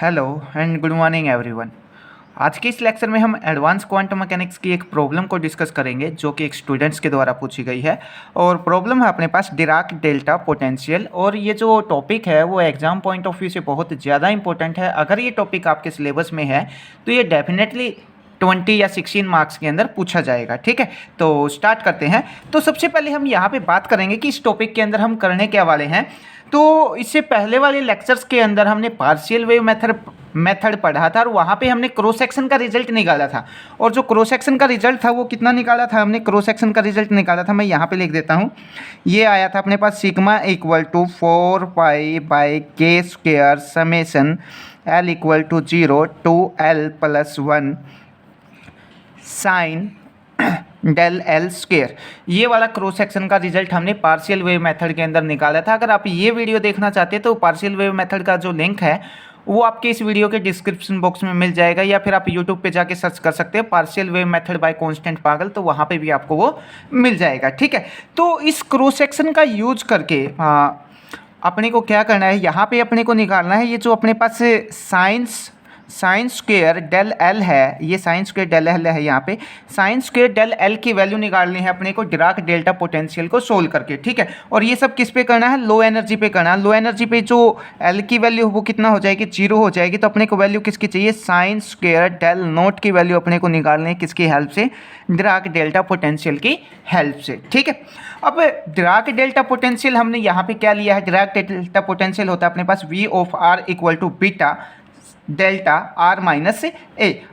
Hello and good morning everyone. आज के इस लेक्चर में हम एडवांस क्वांटम मैकेनिक्स की एक प्रॉब्लम को डिस्कस करेंगे जो कि एक स्टूडेंट्स के द्वारा पूछी गई है। और प्रॉब्लम है अपने पास डिराक डेल्टा पोटेंशियल। और ये जो टॉपिक है वो एग्जाम पॉइंट ऑफ व्यू से बहुत ज़्यादा इंपॉर्टेंट है। अगर ये टॉपिक आपके सिलेबस में है तो ये डेफिनेटली 20 या 16 मार्क्स के अंदर पूछा जाएगा। ठीक है, तो स्टार्ट करते हैं। तो सबसे पहले हम यहाँ पे बात करेंगे कि इस टॉपिक के अंदर हम करने क्या वाले हैं। तो इससे पहले वाले लेक्चर्स के अंदर हमने पार्शियल वेव मेथड पढ़ा था और वहाँ पे हमने क्रॉस सेक्शन का रिजल्ट निकाला था। और जो क्रॉस सेक्शन का रिजल्ट था वो कितना निकाला था, हमने क्रॉस सेक्शन का रिजल्ट निकाला था, मैं यहाँ पे लिख देता हूँ। ये आया था अपने पास sigma equal to 4π/k² summation L equal to 0 to L+1 sine del L square. ये वाला क्रॉस सेक्शन का रिजल्ट हमने पार्शियल वेव मेथड के अंदर निकाला था। अगर आप ये वीडियो देखना चाहते हैं तो पार्शियल वेव मेथड का जो लिंक है वो आपके इस वीडियो के डिस्क्रिप्शन बॉक्स में मिल जाएगा, या फिर आप यूट्यूब पे जाके सर्च कर सकते हैं partial wave method by constant पागल, तो वहाँ पे भी आपको वो मिल जाएगा। ठीक है, तो इस क्रॉस सेक्शन का यूज करके अपने को क्या करना है, यहाँ पे अपने को निकालना है ये जो अपने पास साइन स्क्वेयर डेल एल है, ये साइन स्क्वेयर डेल एल है। यहाँ पे साइन स्क्वेयर डेल एल की वैल्यू निकालनी है अपने को डिराक डेल्टा पोटेंशियल को सोल्व करके। ठीक है, और ये सब किस पे करना है, लो एनर्जी पे करना है। लो एनर्जी पे जो एल की वैल्यू वो कितना हो जाएगी, 0 हो जाएगी। तो अपने को वैल्यू किसकी चाहिए, साइन स्क्वेयर डेल नोट की वैल्यू अपने को निकालनी है किसकी हेल्प से, डिराक डेल्टा पोटेंशियल की हेल्प से। ठीक है, अब डिराक डेल्टा पोटेंशियल हमने यहाँ पे क्या लिया है, डिराक डेल्टा पोटेंशियल होता है अपने पास V of R equal to beta delta R minus A.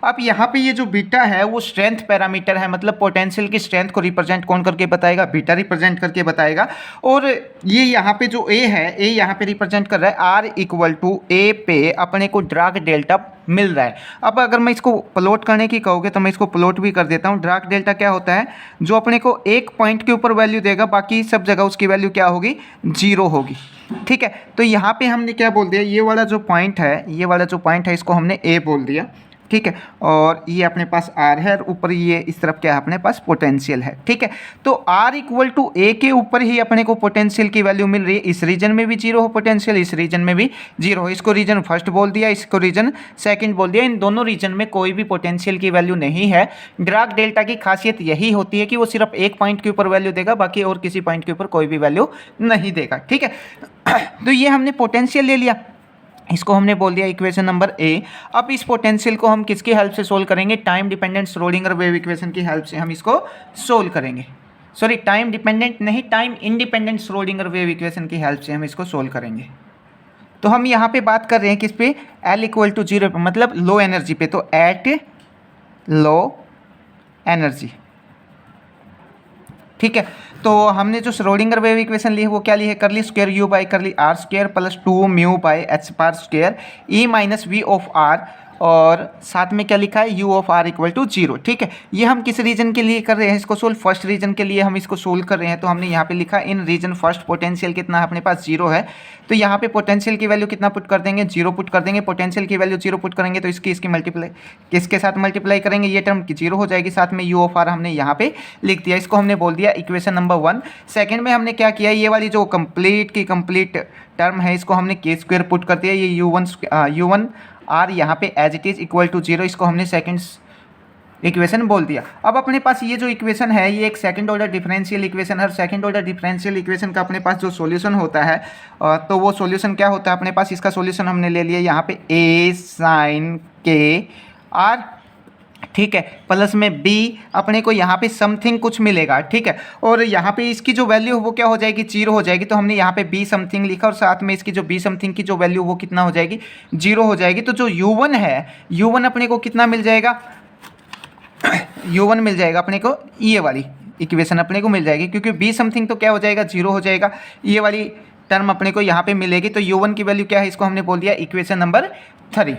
अब यहाँ पे ये जो बीटा है वो स्ट्रेंथ पैरामीटर है, मतलब पोटेंशियल की स्ट्रेंथ को रिप्रेजेंट कौन करके बताएगा, बीटा रिप्रेजेंट करके बताएगा। और ये यहाँ पे जो ए है, ए यहाँ पे रिप्रेजेंट कर रहा है R इक्वल टू ए पे अपने को डिराक डेल्टा मिल रहा है। अब अगर मैं इसको प्लॉट करने की कहोगे तो मैं इसको प्लॉट भी कर देता हूँ। डिराक डेल्टा क्या होता है, जो अपने को एक पॉइंट के ऊपर वैल्यू देगा, बाकी सब जगह उसकी वैल्यू क्या होगी, 0 होगी। ठीक है, तो यहाँ पे हमने क्या बोल दिया, ये वाला जो पॉइंट है, ये वाला जो पॉइंट है इसको हमने ए बोल दिया। ठीक है, और ये अपने पास आर है और ऊपर ये इस तरफ क्या है अपने पास पोटेंशियल है। ठीक है, तो आर इक्वल टू ए के ऊपर ही अपने को पोटेंशियल की वैल्यू मिल रही है। इस रीजन में भी 0 हो पोटेंशियल, इस रीजन में भी 0 हो। इसको रीजन फर्स्ट बोल दिया, इसको रीजन सेकंड बोल दिया। इन दोनों रीजन में कोई भी पोटेंशियल की वैल्यू नहीं है। डिराक डेल्टा की खासियत यही होती है कि वो सिर्फ एक पॉइंट के ऊपर वैल्यू देगा, बाकी और किसी पॉइंट के ऊपर कोई भी वैल्यू नहीं देगा। ठीक है, तो ये हमने पोटेंशियल ले लिया, इसको हमने बोल दिया इक्वेशन नंबर ए। अब इस पोटेंशियल को हम किसकी हेल्प से सोल्व करेंगे, time dependent Schrodinger wave equation की हेल्प से हम इसको सोल्व करेंगे। सॉरी, टाइम डिपेंडेंट नहीं, time independent Schrodinger wave equation की हेल्प से हम इसको सोल्व करेंगे। तो हम यहाँ पे बात कर रहे हैं किस पे, एल इक्वल टू 0 पे, मतलब लो एनर्जी पे। तो एट लो एनर्जी। ठीक है, तो हमने जो श्रोडिंगर वेव इक्वेशन ली है वो क्या ली है, curly square u by curly r square plus 2 mu by H bar square E minus V of r, और साथ में क्या लिखा है, u of r equal to 0। ठीक है, ये हम किस रीजन के लिए कर रहे हैं इसको सोल्व, फर्स्ट रीजन के लिए हम इसको सोल्व कर रहे हैं। तो हमने यहाँ पे लिखा इन रीजन फर्स्ट पोटेंशियल कितना है अपने पास, 0 है। तो यहाँ पे पोटेंशियल की वैल्यू कितना पुट कर देंगे, 0 पुट कर देंगे। पोटेंशियल की वैल्यू 0 पुट करेंगे तो इसकी मल्टीप्लाई किसके साथ मल्टीप्लाई करेंगे, ये टर्म 0 हो जाएगी, साथ में यू ऑफ आर हमने यहाँ पे लिख दिया। इसको हमने बोल दिया इक्वेशन नंबर 1। सेकेंड में हमने क्या किया, ये वाली जो कंप्लीट टर्म है इसको हमने के स्क्वायर पुट कर दिया। ये u1 आर यहाँ पे as it is equal to 0, इसको हमने सेकंड इक्वेशन बोल दिया। अब अपने पास ये जो इक्वेशन है ये एक सेकंड ऑर्डर डिफरेंशियल इक्वेशन है। और सेकंड ऑर्डर डिफरेंशियल इक्वेशन का अपने पास जो सॉल्यूशन होता है, तो वो सॉल्यूशन क्या होता है अपने पास, इसका सॉल्यूशन हमने ले लिया यहाँ पे a साइन के आर। ठीक है, प्लस में b अपने को यहाँ पे समथिंग कुछ मिलेगा। ठीक है, और यहाँ पे इसकी जो वैल्यू वो क्या हो जाएगी, 0 हो जाएगी। तो हमने यहाँ पे b समथिंग लिखा और साथ में इसकी जो b समथिंग की जो वैल्यू वो कितना हो जाएगी, 0 हो जाएगी। तो जो u1 है, u1 अपने को कितना मिल जाएगा, u1 मिल जाएगा अपने को, ये वाली इक्वेशन अपने को मिल जाएगी, क्योंकि b समथिंग तो क्या हो जाएगा, 0 हो जाएगा। ये वाली टर्म अपने को यहाँ पे मिलेगी। तो u1 की वैल्यू क्या है, इसको हमने बोल दिया इक्वेशन नंबर 3।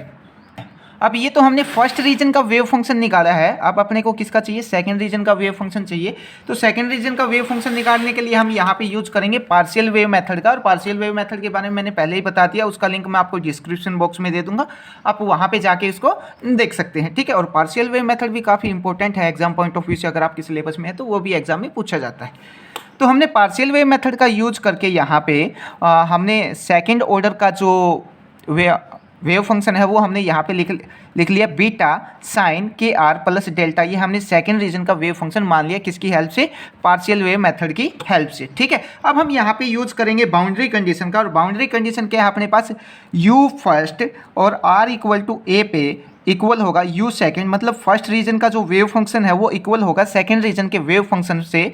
अब ये तो हमने फर्स्ट रीजन का वेव फंक्शन निकाला है। अब अपने को किसका चाहिए, सेकंड रीजन का वेव फंक्शन चाहिए। तो सेकंड रीजन का वेव फंक्शन निकालने के लिए हम यहाँ पे यूज करेंगे पार्शियल वेव मेथड का। और पार्शियल वेव मेथड के बारे में मैंने पहले ही बता दिया, उसका लिंक मैं आपको डिस्क्रिप्शन बॉक्स में दे दूंगा, आप वहाँ पे जाके इसको देख सकते हैं। ठीक है, और पार्शियल वेव मेथड भी काफ़ी इंपॉर्टेंट है एग्जाम पॉइंट ऑफ व्यू से, अगर आपके सिलेबस में है तो वो भी एग्जाम में पूछा जाता है। तो हमने पार्शियल वेव मेथड का यूज करके यहाँ पे हमने सेकेंड ऑर्डर का जो वे वेव फंक्शन है वो हमने यहाँ पे लिख लिया बीटा साइन के आर प्लस डेल्टा। ये हमने सेकंड रीजन का वेव फंक्शन मान लिया, किसकी हेल्प से? पार्शियल वेव मेथड की हेल्प से। ठीक है, अब हम यहाँ पे यूज करेंगे बाउंड्री कंडीशन का, और बाउंड्री कंडीशन क्या है अपने पास? u फर्स्ट और r इक्वल टू a पे इक्वल होगा u सेकेंड, मतलब फर्स्ट रीजन का जो वेव फंक्शन है वो इक्वल होगा सेकेंड रीजन के वेव फंक्शन से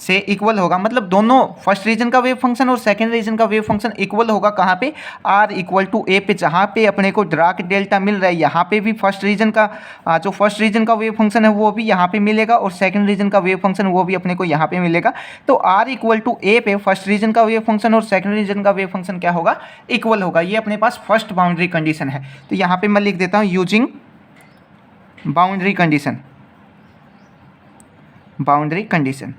इक्वल होगा, मतलब दोनों फर्स्ट रीजन का वेव फंक्शन और सेकंड रीजन का वेव फंक्शन इक्वल होगा कहाँ पे? r इक्वल टू a पे, जहाँ पे अपने को ड्राक डेल्टा मिल रहा है यहाँ पे भी फर्स्ट रीजन का जो फर्स्ट रीजन का वेव फंक्शन है वो भी यहाँ पे मिलेगा, और सेकंड रीजन का वेव फंक्शन वो भी अपने को यहाँ पे मिलेगा। तो r इक्वल टू a पे फर्स्ट रीजन का वेव फंक्शन और सेकंड रीजन का वेव फंक्शन क्या होगा? इक्वल होगा। ये अपने पास फर्स्ट बाउंड्री कंडीशन है। तो यहाँ पे मैं लिख देता हूँ using boundary condition, boundary condition,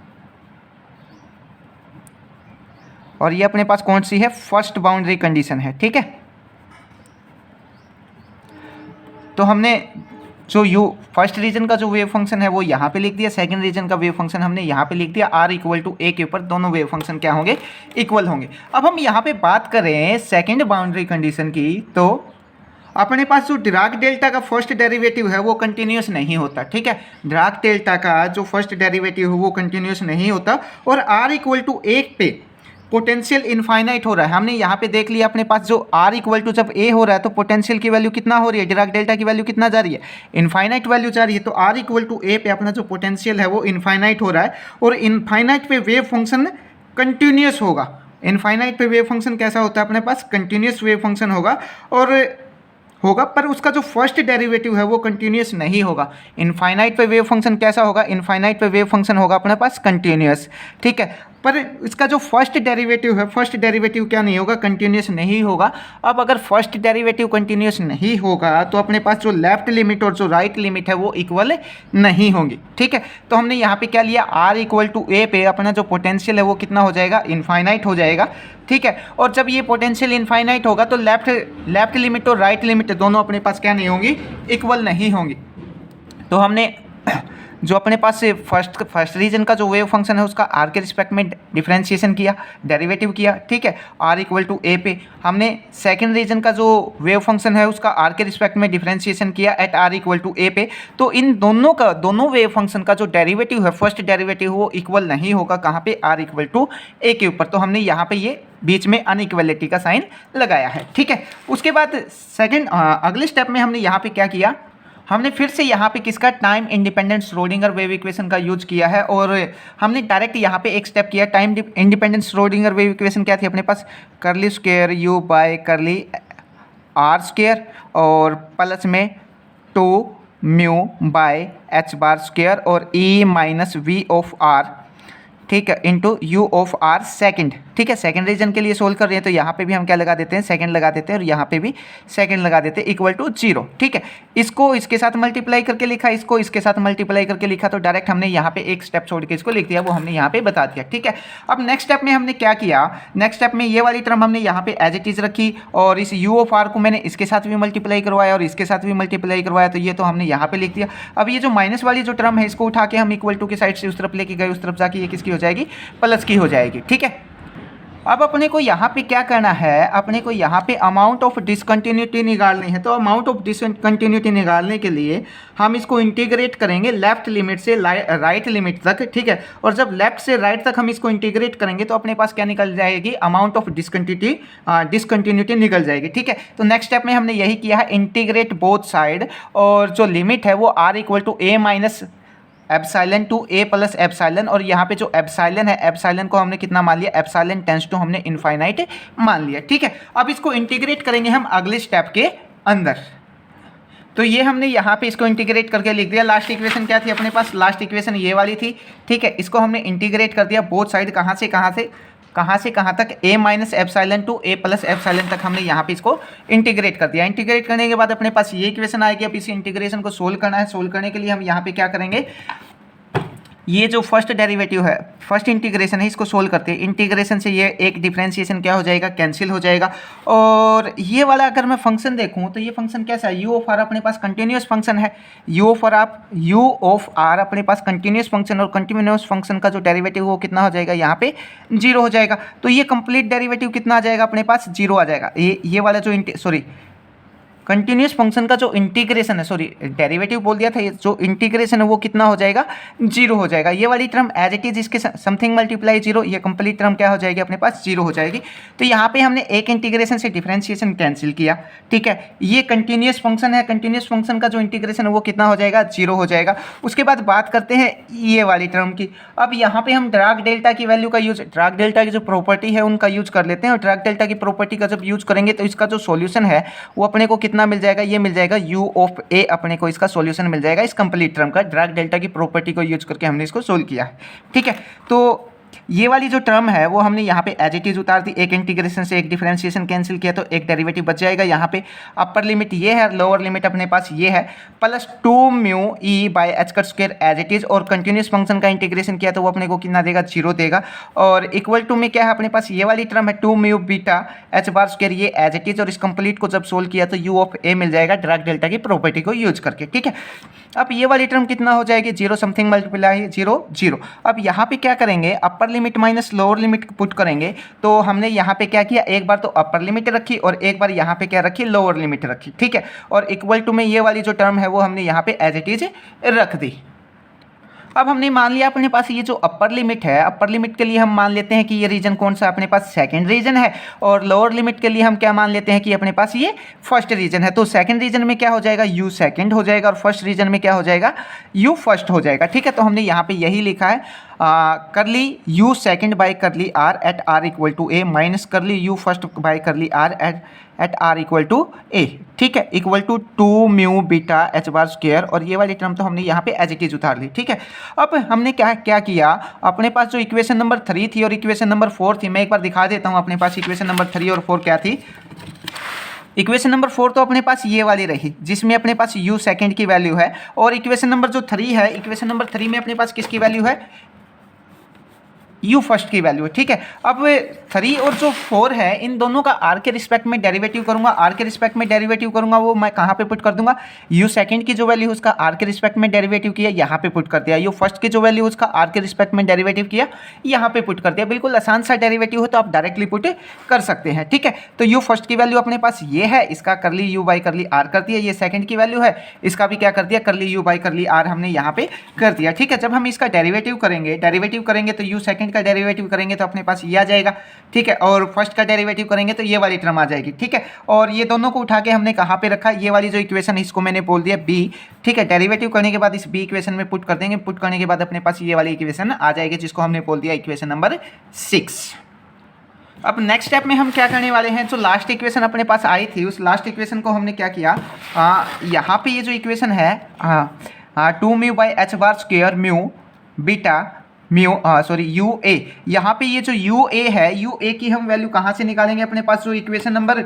और ये अपने पास कौन सी है? फर्स्ट बाउंड्री कंडीशन है। ठीक है, तो हमने जो फर्स्ट रीजन का जो वेव फंक्शन है वो यहाँ पे लिख दिया, सेकंड रीजन का वेव फंक्शन हमने यहाँ पे लिख दिया, r इक्वल टू a के ऊपर दोनों वेव फंक्शन क्या होंगे? इक्वल होंगे। अब हम यहाँ पे बात करें सेकंड बाउंड्री कंडीशन की, तो अपने पास जो डिराक डेल्टा का फर्स्ट डेरिवेटिव है वो कंटिन्यूस नहीं होता। ठीक है, डिराक डेल्टा का जो फर्स्ट डेरिवेटिव है वो कंटिन्यूस नहीं होता, और r इक्वल टू 1 पे पोटेंशियल इनफाइनाइट हो रहा है। हमने यहाँ पे देख लिया अपने पास जो r इक्वल टू जब a हो रहा है तो पोटेंशियल की वैल्यू कितना हो रही है? डिराक डेल्टा की वैल्यू कितना जा रही है? इनफाइनाइट वैल्यू जा रही है। तो r इक्वल टू a पे अपना जो पोटेंशियल है वो इनफाइनाइट हो रहा है, और इनफाइनाइट पे वेव फंक्शन कंटिन्यूस होगा। इनफाइनाइट पे वेव फंक्शन कैसा होता है अपने पास? कंटिन्यूस वेव फंक्शन होगा, पर उसका जो फर्स्ट डेरिवेटिव है वो कंटिन्यूस नहीं होगा। इनफाइनाइट पे वेव फंक्शन कैसा होगा? इनफाइनाइट पे वेव फंक्शन होगा अपने पास कंटिन्यूस। ठीक है, पर इसका जो फर्स्ट डेरिवेटिव है, फर्स्ट डेरिवेटिव क्या नहीं होगा? कंटिन्यूस नहीं होगा। अब अगर फर्स्ट डेरिवेटिव कंटिन्यूस नहीं होगा तो अपने पास जो लेफ्ट लिमिट और जो राइट लिमिट है वो इक्वल नहीं होंगी। ठीक है, तो हमने यहाँ पे क्या लिया? r इक्वल टू a पे अपना जो पोटेंशियल है वो कितना हो जाएगा? इनफाइनाइट हो जाएगा। ठीक है, और जब ये पोटेंशियल इनफाइनाइट होगा तो लेफ्ट लिमिट और राइट लिमिट दोनों अपने पास क्या नहीं होंगी? इक्वल नहीं होंगी। तो हमने जो अपने पास फर्स्ट रीजन का जो वेव फंक्शन है उसका r के रिस्पेक्ट में डिफरेंशिएशन किया, डेरिवेटिव किया। ठीक है, r इक्वल टू a पे हमने सेकंड रीजन का जो वेव फंक्शन है उसका r के रिस्पेक्ट में डिफरेंशिएशन किया at r equal to a पे। तो इन दोनों वेव फंक्शन का जो डेरिवेटिव है, फर्स्ट डेरिवेटिव, वो इक्वल नहीं होगा कहाँ पे? r इक्वल टू a के ऊपर। तो हमने यहाँ पे ये बीच में अनइक्वलिटी का साइन लगाया है। ठीक है, उसके बाद अगले स्टेप में हमने यहाँ पे क्या किया? हमने फिर से यहाँ पे किसका? Time independent Schrodinger wave equation का यूज किया है, और हमने डायरेक्ट यहाँ पे एक स्टेप किया। Time independent Schrodinger wave equation क्या थी अपने पास? करली स्क्वायर u बाय करली r स्क्वायर और प्लस में 2 mu by h bar square और e minus v of r, ठीक है, into u of r second. ठीक है, सेकंड रीजन के लिए सोल्व कर रहे हैं तो यहाँ पे भी हम क्या लगा देते हैं? सेकंड लगा देते हैं, और यहाँ पे भी सेकंड लगा देते हैं इक्वल टू 0। ठीक है, इसको इसके साथ मल्टीप्लाई करके लिखा, इसको इसके साथ मल्टीप्लाई करके लिखा, तो डायरेक्ट हमने यहाँ पे एक स्टेप छोड़ के इसको लिख दिया, वो हमने यहाँ पे बता दिया। ठीक है, अब नेक्स्ट स्टेप में हमने क्या किया? नेक्स्ट स्टेप में ये वाली टर्म हमने यहाँ पे एज इट इज रखी, और इस u ऑफ r को मैंने इसके साथ भी मल्टीप्लाई करवाया और इसके साथ भी मल्टीप्लाई करवाया, तो ये तो हमने यहाँ पे लिख दिया। अब ये जो माइनस वाली जो टर्म है इसको उठा के हम इक्वल टू की साइड से उस तरफ लेके गए, उस तरफ जाके ये किसकी हो जाएगी? प्लस की हो जाएगी। ठीक है, अब अपने को यहाँ पे क्या करना है? अपने को यहाँ पे अमाउंट ऑफ डिसकंटिन्यूटी निकालनी है। तो अमाउंट ऑफ डिसकंटिन्यूटी निकालने के लिए हम इसको इंटीग्रेट करेंगे लेफ्ट लिमिट से राइट लिमिट तक। ठीक है, और जब लेफ्ट से राइट तक हम इसको इंटीग्रेट करेंगे तो अपने पास क्या निकल जाएगी? अमाउंट ऑफ डिसकंटिन्यूटी निकल जाएगी। ठीक है, तो नेक्स्ट स्टेप में हमने यही किया है, इंटीग्रेट बोथ साइड, और जो लिमिट है वो r equal to a minus epsilon to a plus epsilon, और यहाँ पे जो एप्साइलन है, एप्साइलन को हमने कितना मान लिया? एप्साइलन टेंस टू हमने इनफाइनाइट मान लिया। ठीक है, अब इसको इंटीग्रेट करेंगे हम अगले स्टेप के अंदर। तो ये हमने यहाँ पे इसको इंटीग्रेट करके लिख दिया। लास्ट इक्वेशन क्या थी अपने पास? लास्ट इक्वेशन ये वाली थी। ठीक है, इसको हमने इंटीग्रेट कर दिया बोथ साइड, कहाँ से कहाँ तक? a minus epsilon to a plus epsilon तक हमने यहाँ पे इसको इंटीग्रेट कर दिया। इंटीग्रेट करने के बाद अपने पास ये इक्वेशन आएगी। अब इस इंटीग्रेशन को सोल्व करना है। सोल्व करने के लिए हम यहाँ पे क्या करेंगे? ये जो फर्स्ट डेरिवेटिव है, फर्स्ट इंटीग्रेशन है, इसको सोल्व करते हैं। इंटीग्रेशन से ये एक डिफरेंशिएशन क्या हो जाएगा? कैंसिल हो जाएगा। और ये वाला अगर मैं फंक्शन देखूं तो ये फंक्शन कैसा है? u ऑफ r अपने पास कंटिन्यूस फंक्शन है। u ऑफ r अपने पास कंटिन्यूस फंक्शन, और कंटिन्यूस फंक्शन का जो डेरिवेटिव वो कितना हो जाएगा? यहाँ पे 0 हो जाएगा। तो ये कंप्लीट डेरिवेटिव कितना आ जाएगा अपने पास? 0 आ जाएगा। ये वाला जो कंटिन्यूस फंक्शन का जो इंटीग्रेशन है, सॉरी डेरिवेटिव बोल दिया था, ये जो इंटीग्रेशन है वो कितना हो जाएगा, 0 हो जाएगा। ये वाली टर्म एज इट इज इसके समथिंग मल्टीप्लाई 0, ये कंप्लीट टर्म क्या हो जाएगी अपने पास, 0 हो जाएगी। तो यहाँ पे हमने एक इंटीग्रेशन से डिफरेंशिएशन कैंसिल किया, ठीक है। ये कंटिन्यूस फंक्शन है, कंटिन्यूस फंक्शन का जो इंटीग्रेशन है वो कितना हो जाएगा, 0 हो जाएगा। उसके बाद बात करते हैं ये वाली टर्म की। अब यहाँ पे हम ड्राग डेल्टा की वैल्यू का यूज, ड्राग डेल्टा की जो प्रॉपर्टी है उनका यूज कर लेते हैं। और ड्राग डेल्टा की प्रॉपर्टी का जब यूज करेंगे तो इसका जो सॉल्यूशन है वो अपने को कितना मिल जाएगा, ये मिल जाएगा u ऑफ a, अपने को इसका सॉल्यूशन मिल जाएगा इस कंप्लीट टर्म का। ड्राग डेल्टा की प्रॉपर्टी को यूज करके हमने इसको सोल्व किया है, ठीक है। तो ये वाली जो टर्म है वो हमने यहाँ पे एज इट इज उतार दी, एक इंटीग्रेशन से एक डिफरेंशिएशन कैंसिल किया तो एक डेरिवेटिव बच जाएगा। यहाँ पे अपर लिमिट ये है, लोअर लिमिट अपने पास ये है, plus 2 mu E by h cut square as it is. और कंटिन्यूस फंक्शन का इंटीग्रेशन किया तो वो अपने को कितना देगा, 0 देगा। और इक्वल टू में क्या है अपने पास, ये वाली टर्म है 2 mu beta h bar square, ये एज इट इज। और इस कंप्लीट को जब सोल्व किया तो यू ऑफ ए मिल जाएगा ड्राग डेल्टा की प्रॉपर्टी को यूज करके, ठीक है। अब ये वाली टर्म कितना हो जाएगी, 0 समथिंग मल्टीप्लाई 0 0। अब यहाँ पे क्या करेंगे, upper limit minus lower limit put करेंगे। तो हमने यहाँ पे क्या किया, एक बार तो अपर लिमिट रखी और एक बार यहाँ पे क्या रखी, लोअर लिमिट रखी, ठीक है। और इक्वल टू में ये वाली जो टर्म है वो हमने यहाँ पे एज इट इज रख दी। अब हमने मान लिया अपने पास ये जो अपर लिमिट है, अपर लिमिट के लिए हम मान लेते हैं कि ये रीजन कौन सा अपने पास, सेकंड रीजन है। और लोअर लिमिट के लिए हम क्या मान लेते हैं कि अपने पास ये फर्स्ट रीजन है। तो सेकंड रीजन में क्या हो जाएगा, u सेकंड हो जाएगा और फर्स्ट रीजन में क्या हो जाएगा, u फर्स्ट हो जाएगा, ठीक है। तो हमने यहाँ पे यही लिखा है, curly u second by curly r at r equal to a minus curly u first by curly r at r equal to a, ठीक है, equal to 2 mu beta h bar square. और ये वाली टर्म तो हमने यहाँ पे as it is उतार ली, ठीक है। अब हमने क्या क्या किया, अपने पास जो इक्वेशन नंबर 3 थी और इक्वेशन नंबर 4 थी, मैं एक बार दिखा देता हूँ अपने पास इक्वेशन नंबर 3 और 4 क्या थी। इक्वेशन नंबर 4 तो अपने पास ये वाली रही जिसमें अपने पास u सेकंड की वैल्यू है। और इक्वेशन नंबर जो 3 है, इक्वेशन नंबर 3 में अपने पास किसकी वैल्यू है, u फर्स्ट की वैल्यू है, ठीक है। अब 3 और जो 4 है इन दोनों का r के रिस्पेक्ट में डेरिवेटिव करूंगा, r के रिस्पेक्ट में डेरिवेटिव करूंगा, वो मैं कहाँ पे पुट कर दूंगा, u सेकंड की जो वैल्यू उसका r के रिस्पेक्ट में डेरिवेटिव किया यहाँ पे पुट कर दिया, u फर्स्ट की जो वैल्यू उसका r के रिस्पेक्ट में डेरिवेटिव किया यहाँ पे पुट कर दिया। बिल्कुल आसान सा डेरिवेटिव हो तो आप डायरेक्टली पुट कर सकते हैं, ठीक है। तो u फर्स्ट की वैल्यू अपने पास ये है, इसका करली u बाई करली r कर दिया, ये सेकंड की वैल्यू है, इसका भी क्या कर दिया, करली u बाई करली r हमने यहाँ पे कर दिया, ठीक है। जब हम इसका डेरिवेटिव करेंगे तो u सेकंड का डेरिवेटिव करेंगे तो अपने पास ये आ जाएगा, ठीक है। और फर्स्ट का डेरिवेटिव करेंगे तो ये वाली टर्म आ जाएगी, ठीक है। और ये दोनों को उठा के हमने कहाँ पे रखा, ये वाली जो इक्वेशन है इसको मैंने बोल दिया b, ठीक है। डेरिवेटिव करने के बाद इस b इक्वेशन में पुट कर देंगे, पुट करने के बाद अपने पास ये वाली इक्वेशन आ जाएगी जिसको हमने बोल दिया इक्वेशन नंबर 6। अब नेक्स्ट स्टेप में हम क्या करने वाले हैं, जो लास्ट इक्वेशन अपने पास आई थी उस लास्ट इक्वेशन को हमने क्या किया, यहाँ पे ये जो इक्वेशन है 2 mu by H bar square mu beta mu U A, यहाँ पे ये जो यू ए है, यू ए की हम वैल्यू कहाँ से निकालेंगे, अपने पास जो इक्वेशन नंबर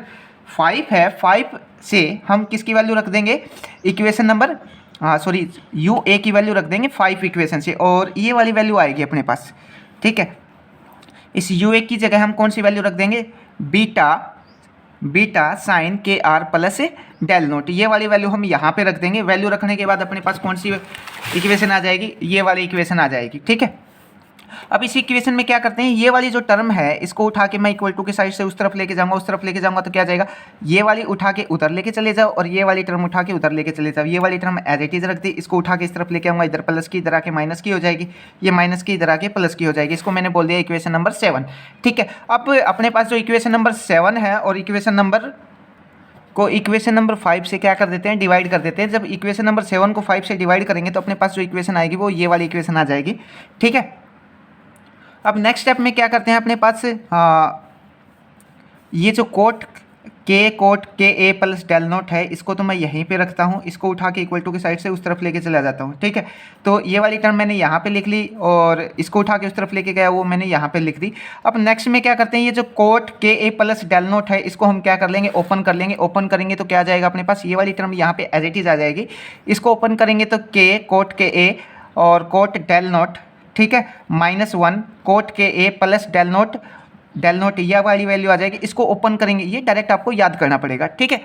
5 है 5 से हम किसकी वैल्यू रख देंगे, इक्वेशन नंबर यू ए की वैल्यू रख देंगे 5 इक्वेशन से। और ये वाली वैल्यू आएगी अपने पास, ठीक है। इस यू ए की जगह हम कौन सी वैल्यू रख देंगे, बीटा साइन के आर प्लस डेल नोट, ये वाली वैल्यू हम यहाँ पे रख देंगे। वैल्यू रखने के बाद अपने पास कौन सी इक्वेशन आ जाएगी, ये वाली इक्वेशन आ जाएगी, ठीक है। अब इस इक्वेशन में क्या करते हैं, ये वाली जो टर्म है इसको उठा के मैं इक्वल टू के साइड से उस तरफ लेके जाऊंगा, उस तरफ लेके जाऊंगा तो क्या जाएगा, ये वाली उठा के उधर लेके चले जाओ और ये वाली टर्म उठा के उधर लेके चले जाओ। ये वाली टर्म एज इट इज रख दी, इसको उठा के इस तरफ लेके आऊंगा, इधर प्लस की, इधर आके माइनस की हो जाएगी, ये माइनस की इधर आके प्लस की हो जाएगी। इसको मैंने बोल दिया इक्वेशन नंबर 7, ठीक है। अब अपने पास जो इक्वेशन नंबर 7 है और इक्वेशन नंबर को इक्वेशन नंबर 5 से क्या कर देते हैं, डिवाइड कर देते हैं। जब इक्वेशन नंबर 7 को 5 से डिवाइड करेंगे तो अपने पास जो इक्वेशन आएगी वो ये वाली इक्वेशन आ जाएगी, ठीक है। अब नेक्स्ट स्टेप में क्या करते हैं, अपने पास ये जो कोट के ए प्लस डेल नोट है इसको तो मैं यहीं पे रखता हूँ, इसको उठा के इक्वल टू के साइड से उस तरफ लेके चला जाता हूँ, ठीक है। तो ये वाली टर्म मैंने यहाँ पे लिख ली और इसको उठा के उस तरफ लेके गया वो मैंने यहाँ पे लिख दी। अब नेक्स्ट में क्या करते हैं, ये जो कोट के ए प्लस डेल नोट है इसको हम क्या कर लेंगे, ओपन कर लेंगे। ओपन करेंगे तो क्या आ जाएगा अपने पास, ये वाली टर्म यहाँ पे एज इट इज आ जाएगी। इसको ओपन करेंगे तो के कोट के ए और कोट डेल नोट, ठीक है, -1 कोट के ए प्लस डेल नोट, यह वाली वैल्यू आ जाएगी। इसको ओपन करेंगे, ये डायरेक्ट आपको याद करना पड़ेगा, ठीक है।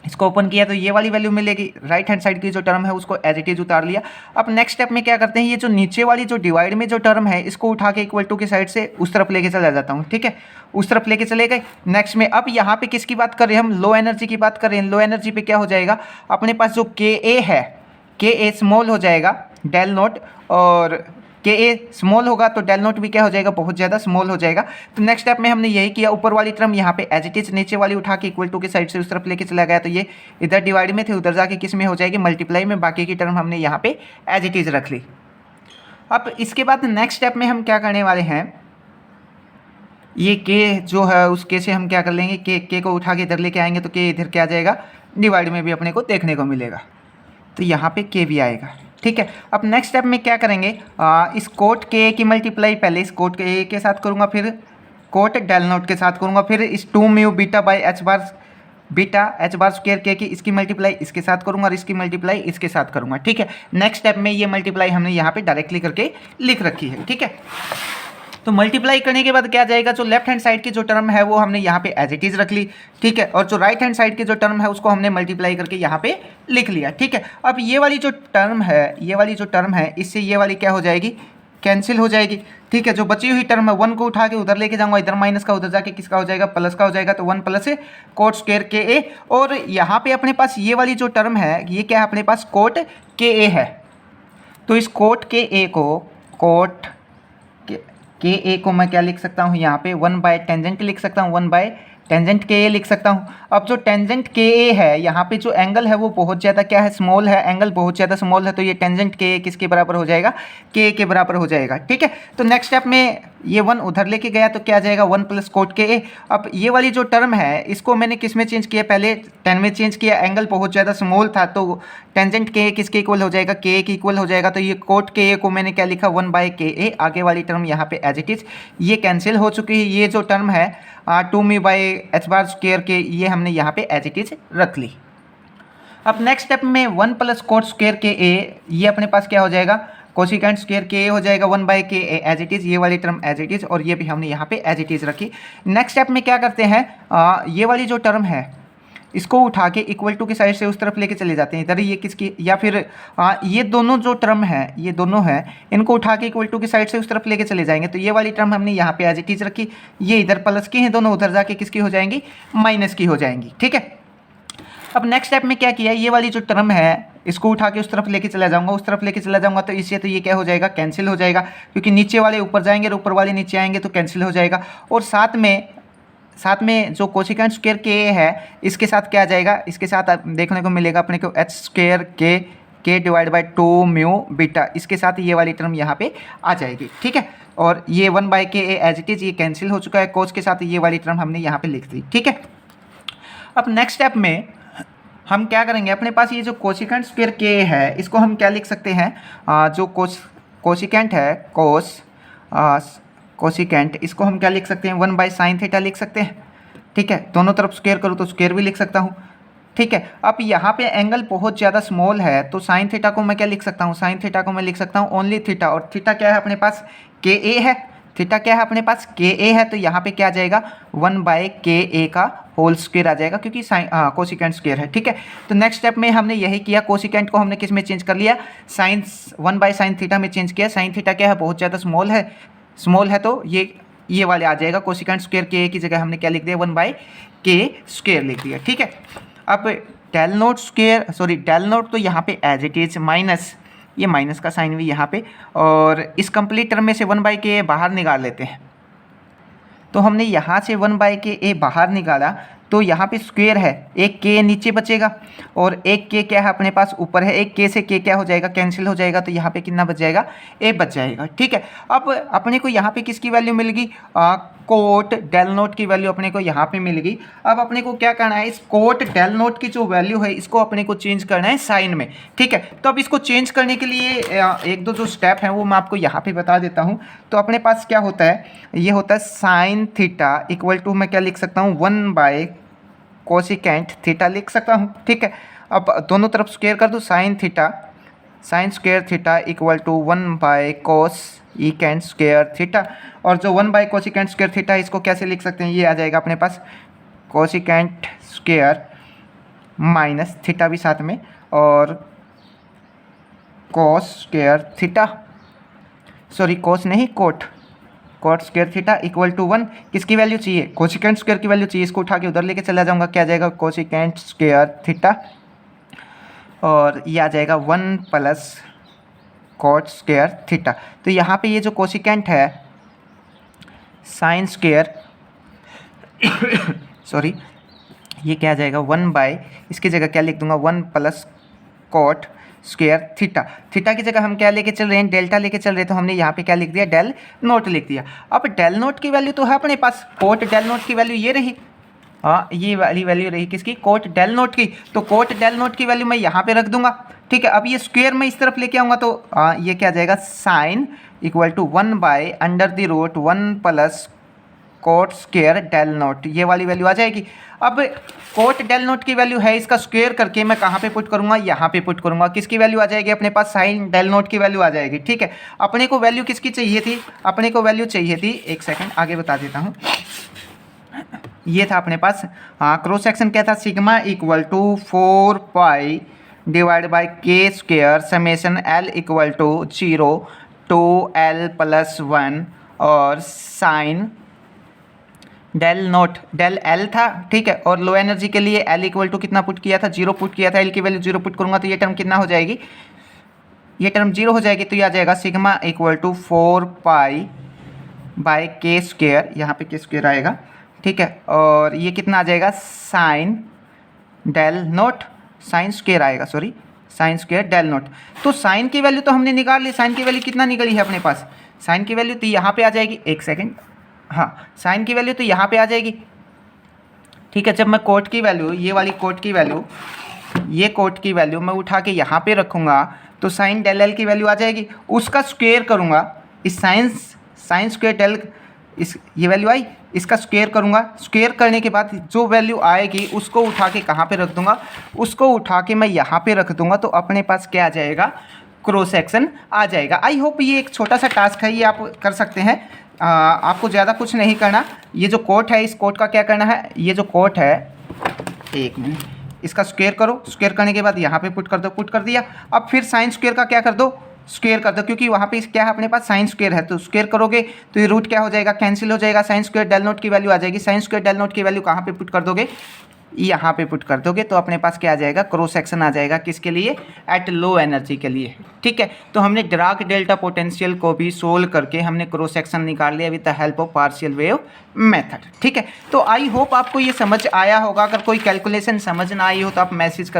इसको ओपन किया तो ये वाली वैल्यू मिलेगी, राइट हैंड साइड की जो टर्म है उसको एज इट इज उतार लिया। अब नेक्स्ट स्टेप में क्या करते हैं, ये जो नीचे वाली जो डिवाइड में जो टर्म है इसको उठा के इक्वल टू की साइड से उस तरफ लेके चला जाता हूँ, ठीक है, उस तरफ लेके चले गए। नेक्स्ट में अब यहाँ पे किसकी बात कर रहे हैं हम, लो एनर्जी की बात कर रहे हैं। लो एनर्जी पे क्या हो जाएगा, अपने पास जो के ए है, के ए स्मॉल हो जाएगा डेल नोट, और के ए स्मॉल होगा तो डेल नोट भी क्या हो जाएगा, बहुत ज़्यादा स्मॉल हो जाएगा। तो नेक्स्ट स्टेप में हमने यही किया, ऊपर वाली टर्म यहाँ पे एज इट इज, नीचे वाली उठा के इक्वल टू के साइड से उस तरफ लेके चला गया, तो ये इधर डिवाइड में थे, उधर जाके किस में हो जाएगी, मल्टीप्लाई में। बाकी की टर्म हमने यहाँ पे एज इट इज रख ली। अब इसके बाद नेक्स्ट स्टेप में हम क्या करने वाले हैं, ये के जो है उस के से हम क्या कर लेंगे, के को उठा के इधर लेके आएंगे तो के इधर क्या आ जाएगा, डिवाइड में भी अपने को देखने को मिलेगा, तो यहाँ पे के भी आएगा, ठीक है। अब नेक्स्ट स्टेप में क्या करेंगे, इस कोट के की मल्टीप्लाई पहले इस कोट के के साथ करूँगा, फिर कोट डेल नोट के साथ करूँगा, फिर इस 2 mu beta by H bar beta h bar square के की इसकी मल्टीप्लाई इसके साथ करूँगा और इसकी मल्टीप्लाई इसके साथ करूँगा, ठीक है। नेक्स्ट स्टेप में ये मल्टीप्लाई हमने यहाँ पे डायरेक्टली करके लिख रखी है, ठीक है। तो मल्टीप्लाई करने के बाद क्या जाएगा, जो लेफ्ट हैंड साइड की जो टर्म है वो हमने यहाँ पे एज इट इज रख ली, ठीक है, और जो राइट हैंड साइड की जो टर्म है उसको हमने मल्टीप्लाई करके यहाँ पे लिख लिया, ठीक है। अब ये वाली जो टर्म है, ये वाली जो टर्म है, इससे ये वाली क्या हो जाएगी, कैंसिल हो जाएगी, ठीक है। जो बची हुई टर्म है 1 को उठा के उधर लेके जाऊंगा, इधर माइनस का उधर जाके किसका हो जाएगा, प्लस का हो जाएगा, तो 1 प्लस कोट स्क्वायर के ए। और यहाँ पे अपने पास ये वाली जो टर्म है ये क्या है, अपने पास कोट के ए है, तो इस कोट के ए को, कोट के ए को मैं क्या लिख सकता हूँ, यहाँ पे 1 बाय टेंजेंट लिख सकता हूँ, 1 बाय टेंजेंट के ए लिख सकता हूँ। अब जो टेंजेंट के ए है, यहाँ पे जो एंगल है वो बहुत ज़्यादा क्या है, स्मॉल है, एंगल बहुत ज़्यादा स्मॉल है, तो ये टेंजेंट के ए किसके बराबर हो जाएगा, के ए के बराबर हो जाएगा, ठीक है। तो नेक्स्ट स्टेप में ये 1 उधर लेके गया तो क्या आ जाएगा, 1 प्लस कोट के ए। अब ये वाली जो टर्म है इसको मैंने किस में चेंज किया, पहले 10 में चेंज किया, एंगल बहुत ज़्यादा स्मॉल था तो टेंजेंट के ए किसके इक्वल हो जाएगा, के ए के इक्वल हो जाएगा, तो ये कोट के ए को मैंने क्या लिखा, 1 बाय के ए। आगे वाली टर्म यहाँ पे एज इट इज ये कैंसिल हो चुकी है, ये जो टर्म है 2 mu by H bar square के ये हमने यहाँ पे एज इट इज रख ली। अब नेक्स्ट स्टेप में 1 प्लस कोट स्क्वायर के ए, ये अपने पास क्या हो जाएगा, कोसिकेंट स्क्वायर के ए हो जाएगा, 1 बाय के ए एज इट इज, ये वाली टर्म एज इट इज, और ये भी हमने यहाँ पे एज इट इज रखी। नेक्स्ट स्टेप में क्या करते हैं, ये वाली जो टर्म है इसको उठा के इक्वल टू की साइड से उस तरफ लेके चले जाते हैं, इधर ये किसकी, या फिर ये दोनों जो टर्म है, ये दोनों हैं, इनको उठा के इक्वल टू की साइड से उस तरफ लेके चले जाएंगे, तो ये वाली टर्म हमने यहाँ पे एज इट इज रखी, ये इधर प्लस की हैं दोनों, उधर जाके किसकी हो जाएंगी, माइनस की हो जाएंगी, ठीक है। अब नेक्स्ट स्टेप में क्या किया, ये वाली जो टर्म है इसको उठा के उस तरफ लेके चला जाऊंगा, उस तरफ लेके चला जाऊंगा, तो इससे तो ये क्या हो जाएगा, कैंसिल हो जाएगा, क्योंकि नीचे वाले ऊपर जाएंगे और ऊपर वाले नीचे आएंगे तो कैंसिल हो जाएगा। और साथ में जो कोसिकेंट स्क्वायर के है इसके साथ क्या आ जाएगा, इसके साथ देखने को मिलेगा अपने को एच स्क्वायर के डिवाइड बाई 2 म्यू बीटा, इसके साथ ये वाली टर्म यहाँ पे आ जाएगी, ठीक है। और ये 1 बाय के एज इट इज ये कैंसिल हो चुका है, कोस के साथ ये वाली टर्म हमने यहाँ पे लिख दी, ठीक है। अब नेक्स्ट स्टेप में हम क्या करेंगे, अपने पास ये जो कोसिकेंट स्क्वायर के है इसको हम क्या लिख सकते हैं, जो कोसिकेंट है कोसिकेंट, इसको हम क्या लिख सकते हैं, 1 बाई साइन थीटा लिख सकते हैं, ठीक है। दोनों तरफ स्क्वायर करूँ तो स्क्वायर भी लिख सकता हूँ, ठीक है। अब यहाँ पे एंगल बहुत ज़्यादा स्मॉल है तो साइन थीटा को मैं क्या लिख सकता हूँ, साइन थीटा को मैं लिख सकता हूँ ओनली थीटा, और थीटा क्या है अपने पास, के ए है, थीटा क्या है अपने पास, के ए है, तो यहाँ पे क्या आ जाएगा, 1 बाय के ए का होल स्क्वायर आ जाएगा, क्योंकि साइन कोसिकेंट स्क्वायर है, ठीक है। तो नेक्स्ट स्टेप में हमने यही किया, कोसिकेंट को हमने किस में चेंज कर लिया, साइन 1 बाय साइन थीटा में चेंज किया। साइन थीटा क्या है, बहुत ज़्यादा स्मॉल है तो ये वाले आ जाएगा, कोसिकेंट स्क्वायर के ए की जगह हमने क्या लिख दिया, 1 बाय के स्क्वायर लिख दिया, ठीक है। अब डेल नोट तो यहाँ पे एज इट इज माइनस, ये माइनस का साइन भी यहाँ पे, और इस कंप्लीट टर्म में से 1 बाय के बाहर निकाल लेते हैं, तो हमने यहाँ से 1 बाय के ए बाहर निकाला तो यहाँ पे स्क्वायर है, एक के नीचे बचेगा और एक के क्या है अपने पास ऊपर है, एक के से के क्या हो जाएगा, कैंसिल हो जाएगा, तो यहाँ पे कितना बच जाएगा, ए बच जाएगा, ठीक है। अब अपने को यहाँ पे किसकी वैल्यू मिलेगी, कोट डेल नोट की वैल्यू अपने को यहाँ पे मिलेगी। अब अपने को क्या करना है, इस कोट डेल नोट की जो वैल्यू है इसको अपने को चेंज करना है साइन में, ठीक है। तो अब इसको चेंज करने के लिए एक दो जो स्टेप हैं वो मैं आपको यहाँ पे बता देता हूँ। तो अपने पास क्या होता है, ये होता है साइन थीटा इक्वल टू मैं क्या लिख सकता हूँ, 1 बाय कोसिकेंट थीटा लिख सकता हूँ, ठीक है। अब दोनों तरफ स्क्वायर कर दूँ, sine square theta equal to 1 by cosecant square theta, और जो 1 बाय कोसिकेंट स्क्वायर थीटा इसको कैसे लिख सकते हैं, ये आ जाएगा अपने पास कोसिकेंट स्क्वायर माइनस थीटा भी साथ में, और cos square theta, sorry cos नहीं cot, cot square theta equal to 1। किसकी वैल्यू चाहिए? कोसिकेंट स्क्वायर की वैल्यू चाहिए। इसको उठा के उधर लेके चला जाऊंगा, क्या आ जाएगा? कोसिकेंट स्क्वायर थीटा, और ये आ जाएगा 1 प्लस कोट स्क्वायर थीटा। तो यहाँ पे ये जो कोसिकेंट है साइन स्क्वायर सॉरी, ये क्या आ जाएगा? 1 बाय, इसकी जगह क्या लिख दूंगा? 1 plus cot square theta. Theta की जगह हम क्या लेके चल रहे हैं? डेल्टा लेके चल रहे हैं, तो हमने यहाँ पे क्या लिख दिया? डेल नोट लिख दिया। अब डेल नोट की वैल्यू तो है अपने पास, कोट डेल नोट की वैल्यू ये रही, हाँ ये वाली वैल्यू रही किसकी? कोट डेल नोट की। तो कोट डेल नोट की वैल्यू मैं यहाँ पे रख दूंगा, ठीक है। अब ये स्क्वायर मैं इस तरफ लेके आऊँगा, तो ये क्या आ जाएगा? Sine equal to 1 by under the root 1 plus cot square del naught, ये वाली वैल्यू आ जाएगी। अब कोट डेल नोट की वैल्यू है, इसका स्क्वायर करके मैं कहाँ पे पुट करूँगा? यहाँ पे पुट करूँगा। किसकी वैल्यू आ जाएगी अपने पास? साइन डेल नोट की वैल्यू आ जाएगी, ठीक है। अपने को वैल्यू किसकी चाहिए थी? अपने को वैल्यू चाहिए थी, एक सेकेंड आगे बता देता हूँ। ये था अपने पास, हाँ क्रॉस सेक्शन क्या था? Sigma equal to 4 pi divide by K square summation L equal to 0 to L plus 1, और sine del naught, del L था, ठीक है। और लो एनर्जी के लिए एल इक्वल टू कितना पुट किया था? 0 पुट किया था। एल की वैल्यू 0 पुट करूँगा तो ये टर्म कितना हो जाएगी? ये टर्म 0 हो जाएगी। तो ये आ जाएगा sigma equal to 4 pi by K square, यहाँ पे के स्क्वायर आएगा, ठीक है। और ये कितना आ जाएगा? Sine del naught, sine square आएगा, sorry sine square del naught. तो साइन की वैल्यू तो हमने निकाल ली। साइन की वैल्यू कितना निकली है अपने पास? साइन की वैल्यू तो यहाँ पे आ जाएगी, एक सेकेंड, हाँ साइन की वैल्यू तो यहाँ पे आ जाएगी, ठीक है। जब मैं कोट की वैल्यू, ये वाली कोट की वैल्यू, ये कोट की वैल्यू मैं उठा के यहाँ पे रखूँगा तो साइन डेल एल की वैल्यू आ जाएगी। उसका स्क्वायर करूँगा, इस साइन स्क्वायर डेल, इस ये वैल्यू आई, इसका स्क्वायर करूँगा। स्क्वायर करने के बाद जो वैल्यू आएगी उसको उठा के कहाँ पे रख दूँगा? उसको उठा के मैं यहाँ पे रख दूँगा, तो अपने पास क्या आ जाएगा? क्रॉस सेक्शन आ जाएगा। आई होप ये एक छोटा सा टास्क है, ये आप कर सकते हैं। आपको ज़्यादा कुछ नहीं करना। ये जो कोट है, इस कोट का क्या करना है? ये जो कोट है, एक मिनट, इसका स्क्वायर करो। स्क्वायर करने के बाद यहाँ पे पुट कर दो, पुट कर दिया। अब फिर साइन स्क्वायर का क्या कर दो? स्क्वायर कर दो, क्योंकि वहाँ पे क्या है अपने पास? साइन स्क्वायर है, तो स्क्वायर करोगे तो ये रूट क्या हो जाएगा? कैंसिल हो जाएगा। साइन स्क्वायर डेल नोट की वैल्यू आ जाएगी। साइन स्क्वायर डेल नोट की वैल्यू कहाँ पे पुट कर दोगे? यहाँ पे पुट कर दोगे, तो अपने पास क्या आ जाएगा? क्रॉस सेक्शन आ जाएगा। किसके लिए? एट लो एनर्जी के लिए, ठीक है। तो हमने डिराक डेल्टा पोटेंशियल को भी सोल्व करके हमने क्रॉस सेक्शन निकाल लिया with the help of partial wave method, ठीक है। तो आई होप आपको ये समझ आया होगा। अगर कोई कैलकुलेशन समझ ना आई हो तो आप मैसेज कर